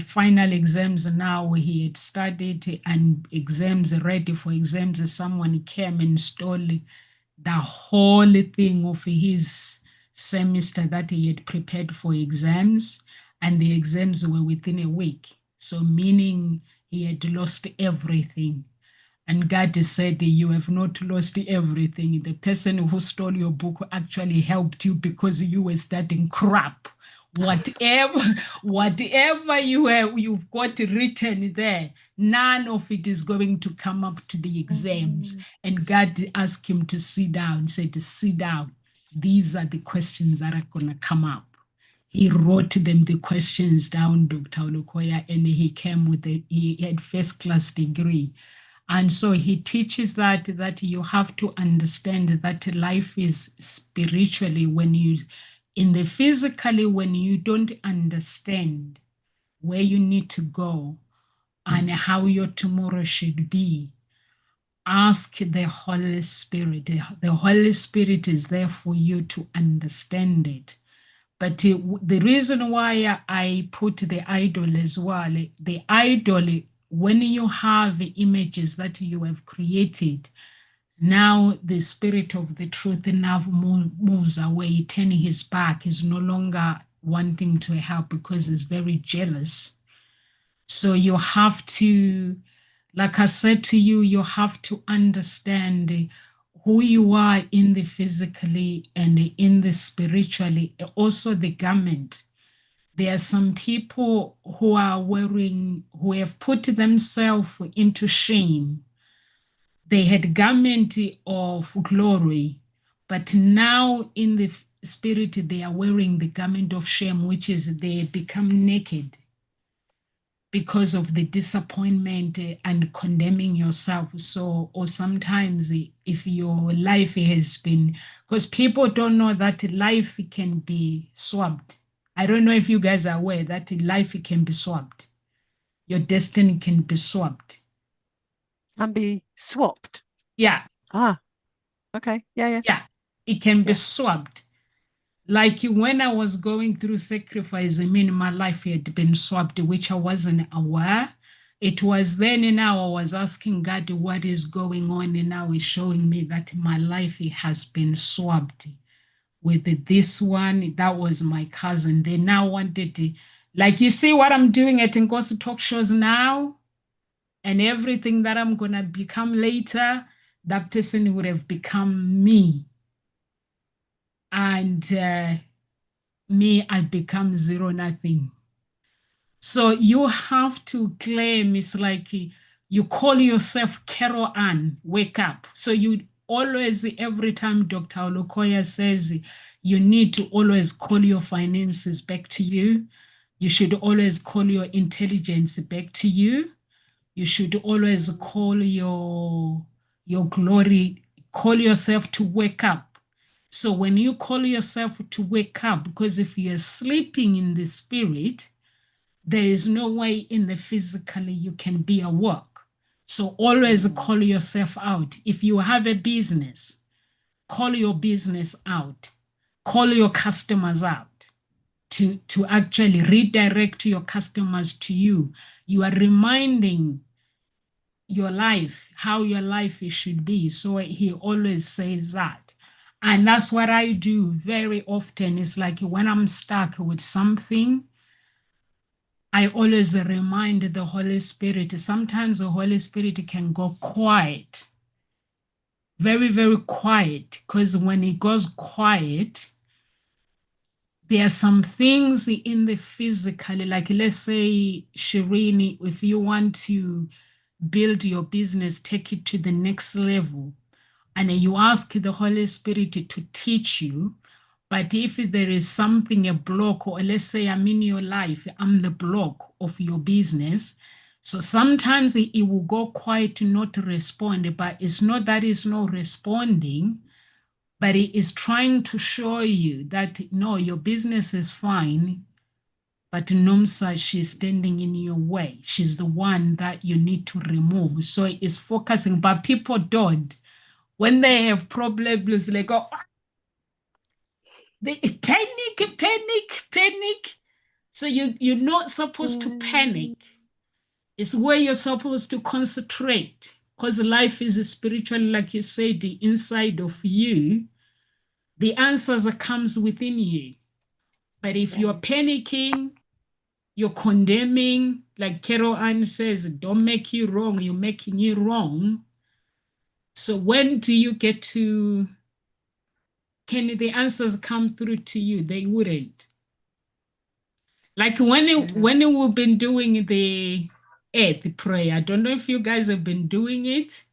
final exams. Now he had studied and exams ready for exams. Someone came and stole the whole thing of his semester that he had prepared for exams, and the exams were within a week. So meaning he had lost everything. And God said, you have not lost everything. The person who stole your book actually helped you because you were studying crap. Whatever you've got written there, none of it is going to come up to the exams. And God asked him to sit down, said to sit down. These are the questions that are going to come up. He wrote them the questions down, Dr. Olukoya, and he came with it. He had first class degree. And so he teaches that you have to understand that life is spiritually when you, in the physically, when you don't understand where you need to go and how your tomorrow should be, ask the Holy Spirit. The Holy Spirit is there for you to understand it. But the reason why I put the idol as well, the idol, when you have images that you have created, now the spirit of the truth now moves away, turning his back, is no longer wanting to help because he's very jealous. So you have to, like I said to you, you have to understand who you are in the physically and in the spiritually, also the garment. There are some people who are wearing, who have put themselves into shame. They had garment of glory, but now in the spirit, they are wearing the garment of shame, which is they become naked because of the disappointment and condemning yourself. So, or sometimes if your life has been, because people don't know that life can be swapped. I don't know if you guys are aware that life can be swapped. Your destiny can be swapped. Can be swapped. Yeah. Ah, okay. Yeah. It can be Yeah. swapped. Like when I was going through sacrifice, I mean, my life had been swapped, which I wasn't aware. It was then and now I was asking God what is going on, and now He's showing me that my life has been swapped with this one. That was my cousin. They now wanted to, like, you see what I'm doing at Ngozi talk shows now, and everything that I'm gonna become later, that person would have become me. And me, I become zero, nothing. So you have to claim, it's like you call yourself Carol Ann, wake up. So you always, every time Dr. Olukoya says you need to always call your finances back to you. You should always call your intelligence back to you. You should always call your glory, call yourself to wake up. So when you call yourself to wake up, because if you're sleeping in the spirit, there is no way in the physically you can be at work. So always call yourself out. If you have a business, call your business out. Call your customers out to actually redirect your customers to you. You are reminding your life, how your life should be. So he always says that. And that's what I do very often. It's like when I'm stuck with something, I always remind the Holy Spirit. Sometimes the Holy Spirit can go quiet, very, very quiet, because when it goes quiet, there are some things in the physical, like let's say, Shireen, if you want to build your business, take it to the next level, and you ask the Holy Spirit to teach you. But if there is something, a block, or let's say I'm in your life, I'm the block of your business. So sometimes it will go quiet to not respond, but it's not that it's not responding, but it is trying to show you that no, your business is fine, but Nomsa, she's standing in your way. She's the one that you need to remove. So it's focusing, but people don't. When they have problems, they go, they panic. So you're not supposed to panic. It's where you're supposed to concentrate, because life is spiritual, like you said, the inside of you. The answers comes within you. But if you're panicking, you're condemning, like Carol Ann says, don't make you wrong, you're making you wrong. So when do you get to, can the answers come through to you? They wouldn't. Like when we've been doing the earth prayer, I don't know if you guys have been doing it.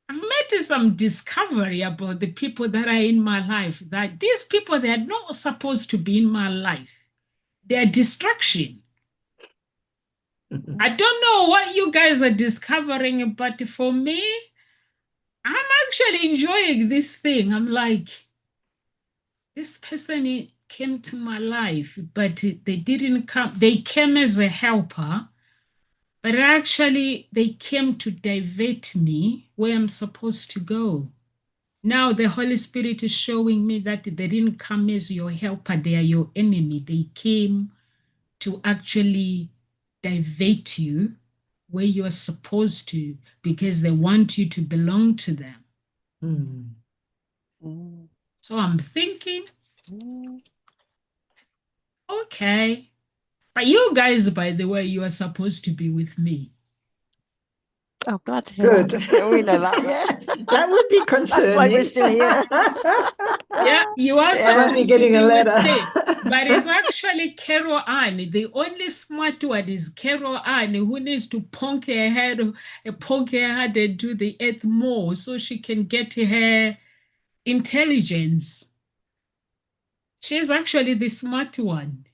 I've made some discovery about the people that are in my life, that these people, they are not supposed to be in my life. They are distraction. I don't know what you guys are discovering, but for me, I'm actually enjoying this thing. I'm like, this person came to my life, but they didn't come. They came as a helper, but actually they came to divert me where I'm supposed to go. Now the Holy Spirit is showing me that they didn't come as your helper, they are your enemy. They came to actually divert you where you are supposed to because they want you to belong to them. Mm. Mm, So I'm thinking, mm. okay. But you guys, by the way, you are supposed to be with me. Oh, glad to hear Good. that. Yeah, we know that, yeah. That would be That's why we're concerning. still here. Yeah, you are Yeah. I might be supposed to getting be a with letter. me. But it's actually Carol Ann. The only smart one is Carol Ann, who needs to poke her head and do the earth more so she can get her intelligence. She's actually the smart one.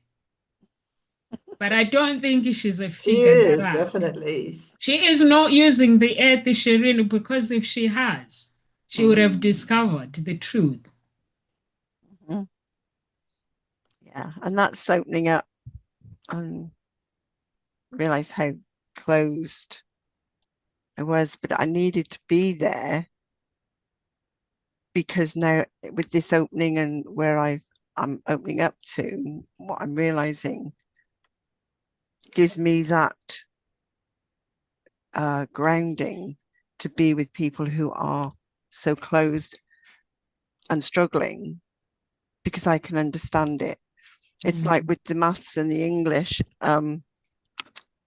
But I don't think she's a She figure that is, out. definitely. She is not using the earth, Shireen, because if she has, she would have discovered the truth. Mhm. Yeah, and that's opening up and realize how closed I was, but I needed to be there because now with this opening and where I'm opening up to, what I'm realizing gives me that grounding to be with people who are so closed and struggling because I can understand it. It's like with the maths and the English,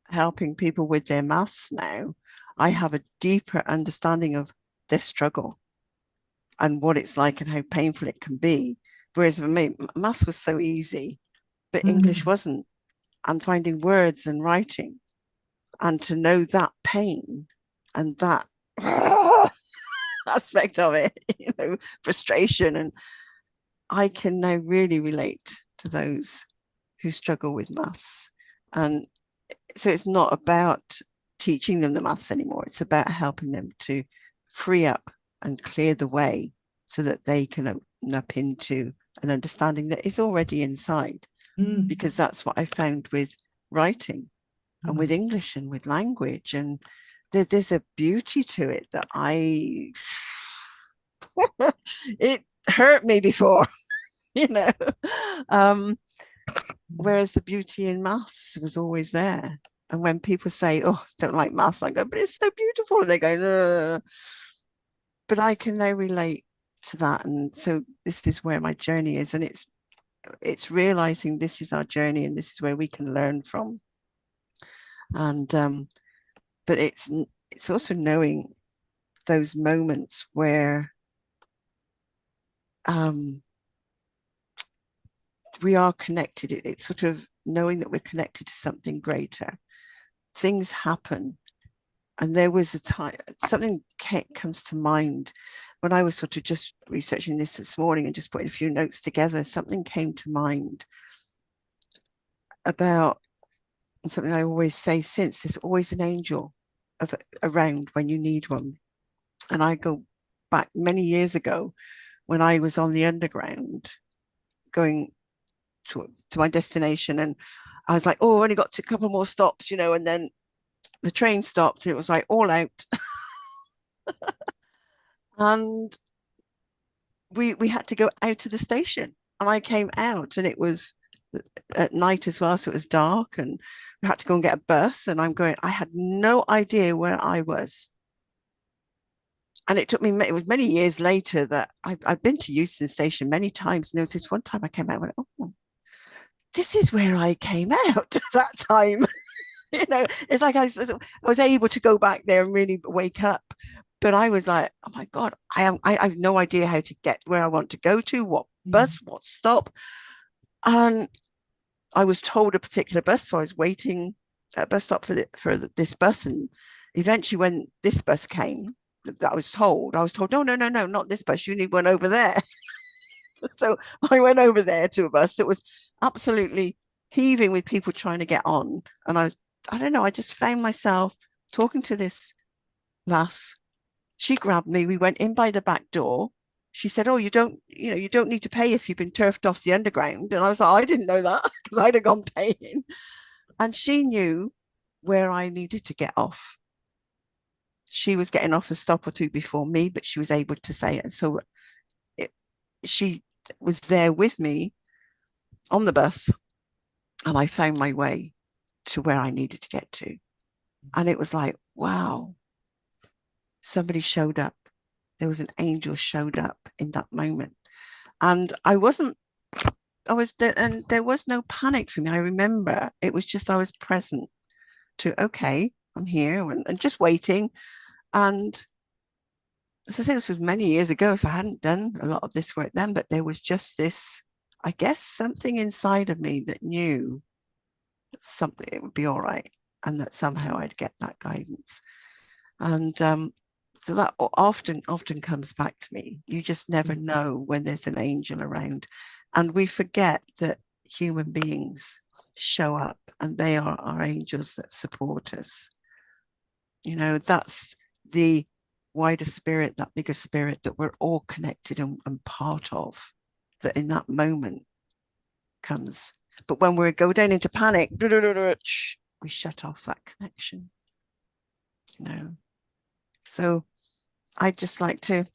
helping people with their maths now, I have a deeper understanding of their struggle and what it's like and how painful it can be. Whereas for me, maths was so easy, but English wasn't. And finding words and writing and to know that pain and that aspect of it, frustration. And I can now really relate to those who struggle with maths. And so it's not about teaching them the maths anymore. It's about helping them to free up and clear the way so that they can open up into an understanding that is already inside. Because that's what I found with writing and with English and with language. And there's a beauty to it that it hurt me before, you know. Whereas the beauty in maths was always there. And when people say, oh, I don't like maths, I go, but it's so beautiful. And they go, ugh. But I can now relate to that. And so this is where my journey is. And it's realizing this is our journey and this is where we can learn from. And but it's also knowing those moments where we are connected. It's sort of knowing that we're connected to something greater. Things happen. And there was a time, something comes to mind when I was sort of just researching this morning and just putting a few notes together. Something came to mind about something I always say since: there's always an angel around when you need one. And I go back many years ago when I was on the underground going to my destination, and I was like, oh, I only got a couple more stops, and then the train stopped and it was like all out. And we had to go out of the station, and I came out and it was at night as well, so it was dark, and we had to go and get a bus, and I had no idea where I was. And it was many years later that I've been to Euston Station many times, and there was this one time I came out and went, oh, this is where I came out that time. It's like I was able to go back there and really wake up. But I was like, oh my God, I have no idea how to get where I want to go to, what bus, what stop. And I was told a particular bus, so I was waiting at a bus stop for this bus. And eventually when this bus came, that I was told, no, not this bus. You need one over there. So I went over there to a bus that was absolutely heaving with people trying to get on. And I was I don't know, I just found myself talking to this lass. She grabbed me. We went in by the back door. She said, "Oh, you don't need to pay if you've been turfed off the underground." And I was like, "I didn't know that because I'd have gone paying." And she knew where I needed to get off. She was getting off a stop or two before me, but she was able to say it. So she was there with me on the bus, and I found my way to where I needed to get to. And it was like, wow, somebody showed up. There was an angel showed up in that moment. And there was no panic for me. I remember it was just, I was present to, okay, I'm here and just waiting. And as I say, this was many years ago, so I hadn't done a lot of this work then, but there was just this, I guess, something inside of me that knew something, it would be all right, and that somehow I'd get that guidance. And so that often comes back to me. You just never know when there's an angel around. And we forget that human beings show up and they are our angels that support us. You know, that's the wider spirit, that bigger spirit that we're all connected and part of, that in that moment comes. But when we go down into panic, we shut off that connection. You know, so I'd just like to,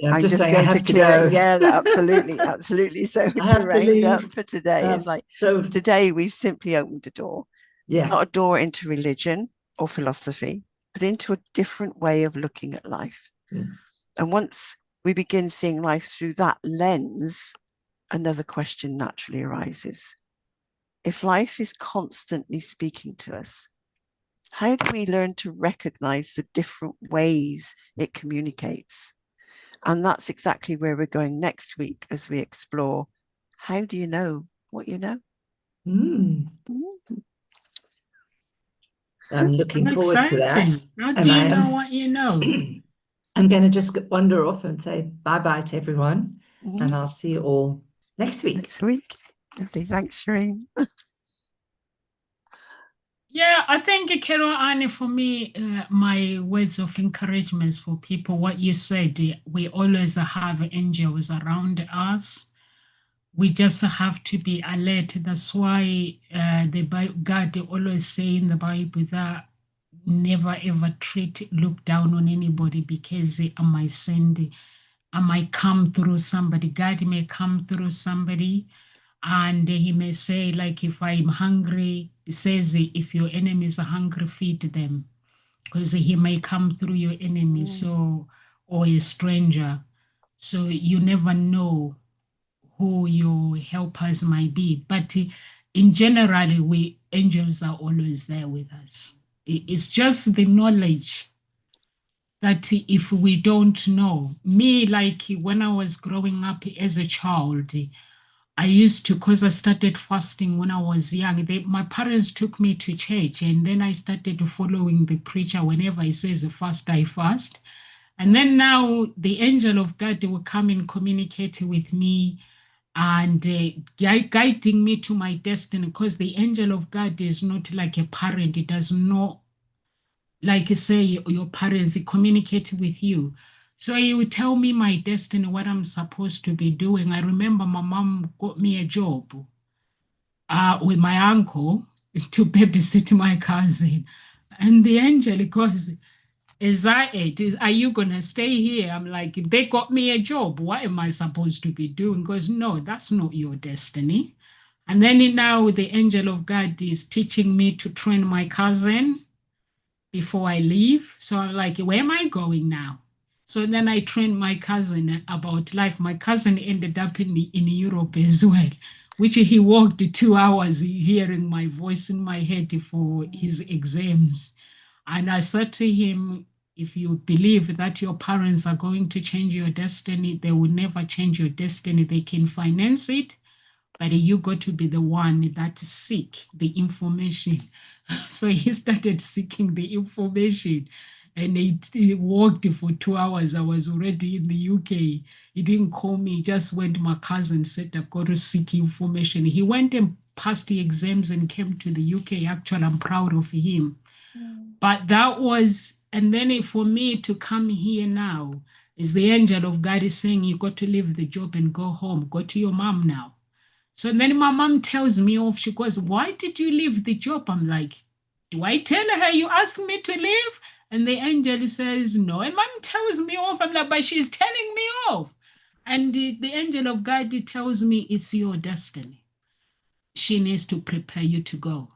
I'm just going to clear. Yeah, absolutely, absolutely. So to round up for today is like, today we've simply opened a door, not a door into religion or philosophy, but into a different way of looking at life. And once we begin seeing life through that lens, another question naturally arises. If life is constantly speaking to us, how do we learn to recognize the different ways it communicates? And that's exactly where we're going next week as we explore, how do you know what you know? I'm looking forward to that. How do you know what you know? I'm going to just wander off and say bye-bye to everyone. And I'll see you all next week. Next week. Lovely. Thanks, Shireen. Yeah, I think, Carol Anne, for me, my words of encouragement for people, what you said, we always have angels around us. We just have to be alert. That's why God always say in the Bible that never ever look down on anybody, because I might send, I might come through somebody. God may come through somebody. And he may say, like, if I'm hungry, he says, if your enemies are hungry, feed them, because he may come through your enemy, so, or a stranger. So you never know who your helpers might be. But in general, angels are always there with us. It's just the knowledge that if we don't know, me, like when I was growing up as a child, I used to, because I started fasting when I was young. My parents took me to church, and then I started following the preacher. Whenever he says fast, I fast. And then now the angel of God will come and communicate with me and guiding me to my destiny, because the angel of God is not like a parent. It does not, like say, your parents communicate with you. So he would tell me my destiny, what I'm supposed to be doing. I remember my mom got me a job with my uncle to babysit my cousin. And the angel goes, are you going to stay here? I'm like, they got me a job. What am I supposed to be doing? Goes, no, that's not your destiny. And then now the angel of God is teaching me to train my cousin before I leave. So I'm like, where am I going now? So then I trained my cousin about life. My cousin ended up in Europe as well, which he walked 2 hours hearing my voice in my head for his exams. And I said to him, if you believe that your parents are going to change your destiny, they will never change your destiny. They can finance it, but you got to be the one that seek the information. So he started seeking the information, and he walked for 2 hours. I was already in the UK. He didn't call me, just went. My cousin said, I've got to seek information. He went and passed the exams and came to the UK. Actually, I'm proud of him. Mm. But that was, and then for me to come here now, is the angel of God is saying, you got to leave the job and go home. Go to your mom now. So then my mom tells me off. She goes, why did you leave the job? I'm like, do I tell her you asked me to leave? And the angel says, no. And mom tells me off. I'm like, but she's telling me off. And the angel of God tells me it's your destiny. She needs to prepare you to go.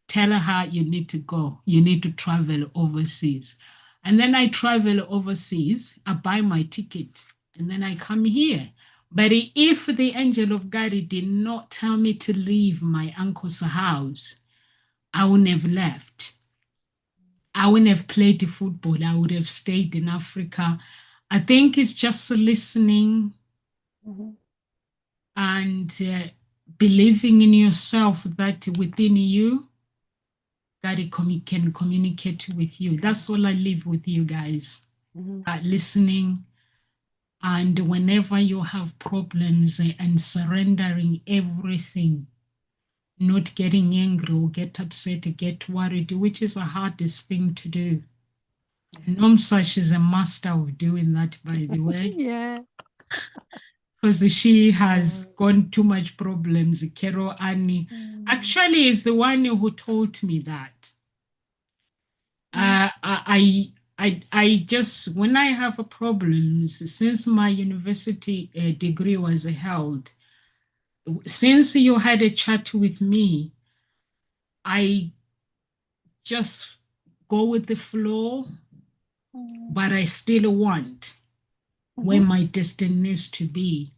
Tell her you need to go. You need to travel overseas. And then I travel overseas. I buy my ticket and then I come here. But if the angel of God did not tell me to leave my uncle's house, I wouldn't have left. I wouldn't have played the football. I would have stayed in Africa. I think it's just listening and believing in yourself that within you, God can communicate with you. That's all I live with you guys. Listening. And whenever you have problems and surrendering everything, not getting angry or get upset, get worried, which is the hardest thing to do. Nomsa is a master of doing that, by the way. Yeah. Because she has gone too much problems. Carol Annie actually is the one who taught me that. I just, when I have problems, since my university degree was held, since you had a chat with me, I just go with the flow, but I still want where my destiny is to be.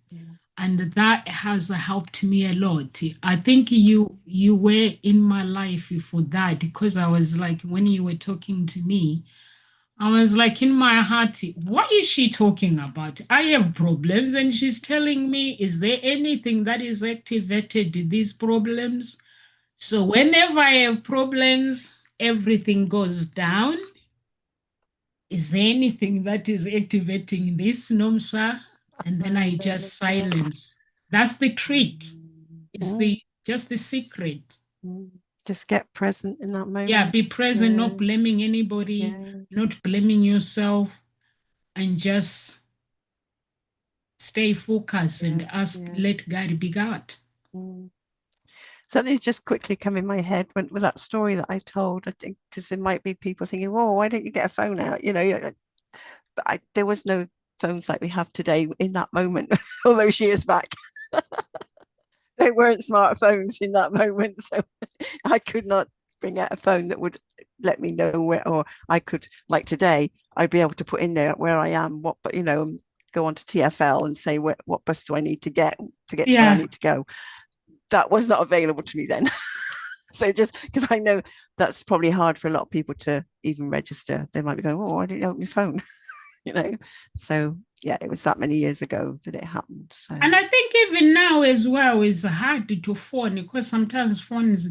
And that has helped me a lot. I think you were in my life for that, because I was like, when you were talking to me, I was like in my heart, what is she talking about? I have problems and she's telling me, is there anything that is activated these problems? So whenever I have problems, everything goes down. Is there anything that is activating this, Nomsa? And then I just silence. That's the trick. It's just the secret. Just get present in that moment. Yeah, be present, not blaming anybody, not blaming yourself, and just stay focused and ask, let God be God. Something just quickly come in my head with that story that I told. I think because there might be people thinking, "Whoa, why don't you get a phone out?" You know, but there was no phones like we have today in that moment, all those years back. They weren't smartphones in that moment, so I could not bring out a phone that would let me know where, or I could, like today, I'd be able to put in there where I am, what, but go on to TFL and say what bus do I need to get to where I need to go. That was not available to me then. So just because I know that's probably hard for a lot of people to even register. They might be going, oh, why didn't you open your phone? So yeah, it was that many years ago that it happened. So, and I think even now as well is hard to phone, because sometimes phones,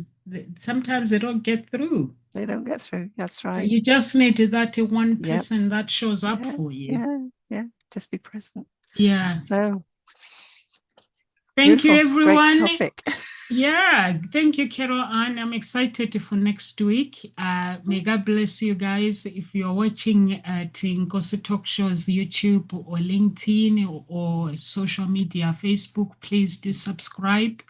sometimes they don't get through. They don't get through. That's right. So you just need that one person that shows up for you. Yeah. Just be present. Yeah. So thank you, everyone. Great topic. Yeah, thank you, Carol Ann. I'm excited for next week. May God bless you guys. If you're watching at Nkosi Talk Show's YouTube or LinkedIn or social media, Facebook, please do subscribe.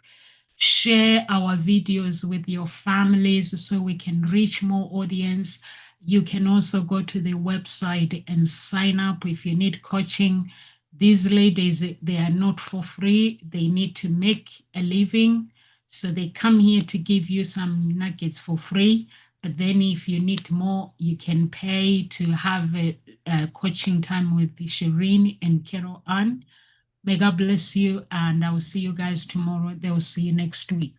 Share our videos with your families so we can reach more audience. You can also go to the website and sign up if you need coaching. These ladies, they are not for free. They need to make a living. So they come here to give you some nuggets for free. But then if you need more, you can pay to have a coaching time with Shireen and Carol Ann. May God bless you, and I will see you guys tomorrow. They will see you next week.